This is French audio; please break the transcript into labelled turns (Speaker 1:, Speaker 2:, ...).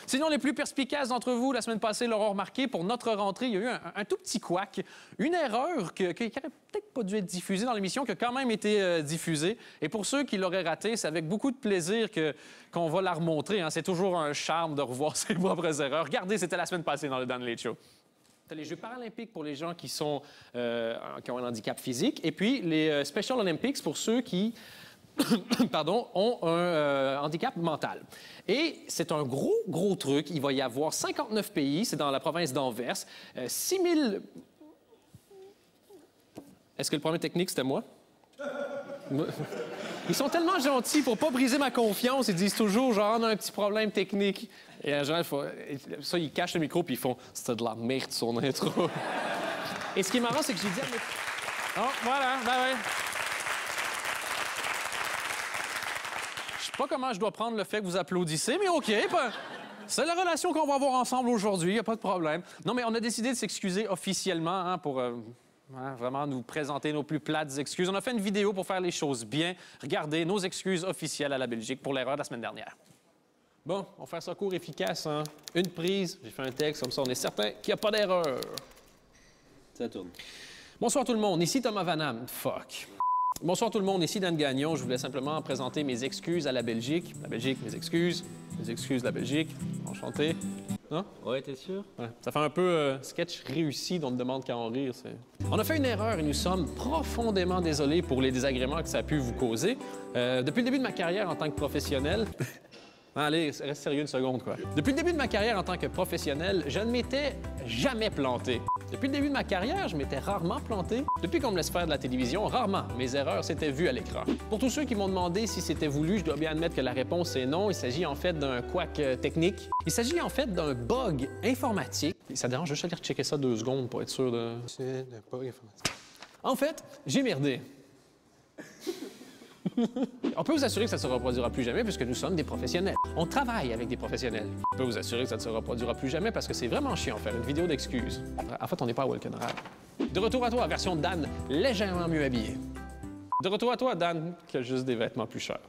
Speaker 1: Sinon, les plus perspicaces d'entre vous, la semaine passée, l'auront remarqué, pour notre rentrée, il y a eu un tout petit couac, une erreur qui n'aurait peut-être pas dû être diffusée dans l'émission, qui a quand même été diffusée. Et pour ceux qui l'auraient raté, c'est avec beaucoup de plaisir qu'on va la remontrer. Hein. C'est toujours un charme de revoir ses propres erreurs. Regardez, c'était la semaine passée dans le Dan Late Show. T'as les Jeux paralympiques pour les gens qui ont un handicap physique, et puis les Special Olympics pour ceux qui pardon, ont un handicap mental. Et c'est un gros truc. Il va y avoir 59 pays, c'est dans la province d'Anvers, 6 000... Est-ce que le problème technique, c'était moi? Ils sont tellement gentils pour pas briser ma confiance. Ils disent toujours, genre, on a un petit problème technique. Et en général, ça, ils cachent le micro puis ils font « C'était de la merde, son intro. » Et ce qui est marrant, c'est que j'ai dit à mes... Oh, voilà, ben ouais. Je sais pas comment je dois prendre le fait que vous applaudissez, mais OK. C'est la relation qu'on va avoir ensemble aujourd'hui, y a pas de problème. Non, mais on a décidé de s'excuser officiellement hein, pour... vraiment nous présenter nos plus plates excuses. On a fait une vidéo pour faire les choses bien. Regardez, nos excuses officielles à la Belgique pour l'erreur de la semaine dernière. Bon, on va faire ça court, efficace. Hein? Une prise, j'ai fait un texte, comme ça on est certain qu'il n'y a pas d'erreur.
Speaker 2: Ça tourne.
Speaker 1: Bonsoir tout le monde, ici Thomas Vanham. Fuck. Bonsoir tout le monde, ici Dan Gagnon. Je voulais simplement présenter mes excuses à la Belgique. La Belgique, mes excuses. Les excuses de la Belgique. Enchanté. Non?
Speaker 2: Ouais, t'es sûr?
Speaker 1: Ouais. Ça fait un peu sketch réussi dont on ne demande qu'à en rire. On a fait une erreur et nous sommes profondément désolés pour les désagréments que ça a pu vous causer. Depuis le début de ma carrière en tant que professionnel... Allez, reste sérieux une seconde, quoi. Depuis le début de ma carrière en tant que professionnel, je ne m'étais jamais planté. Depuis le début de ma carrière, je m'étais rarement planté. Depuis qu'on me laisse faire de la télévision, rarement mes erreurs s'étaient vues à l'écran. Pour tous ceux qui m'ont demandé si c'était voulu, je dois bien admettre que la réponse est non. Il s'agit en fait d'un couac technique. Il s'agit en fait d'un bug informatique. Et ça dérange juste aller checker ça 2 secondes pour être sûr de... C'est un bug informatique. En fait, j'ai merdé. On peut vous assurer que ça ne se reproduira plus jamais puisque nous sommes des professionnels. On travaille avec des professionnels. On peut vous assurer que ça ne se reproduira plus jamais parce que c'est vraiment chiant faire une vidéo d'excuses. En fait, on n'est pas à Welkenrad. De retour à toi, version Dan légèrement mieux habillée. De retour à toi, Dan, qui a juste des vêtements plus chers.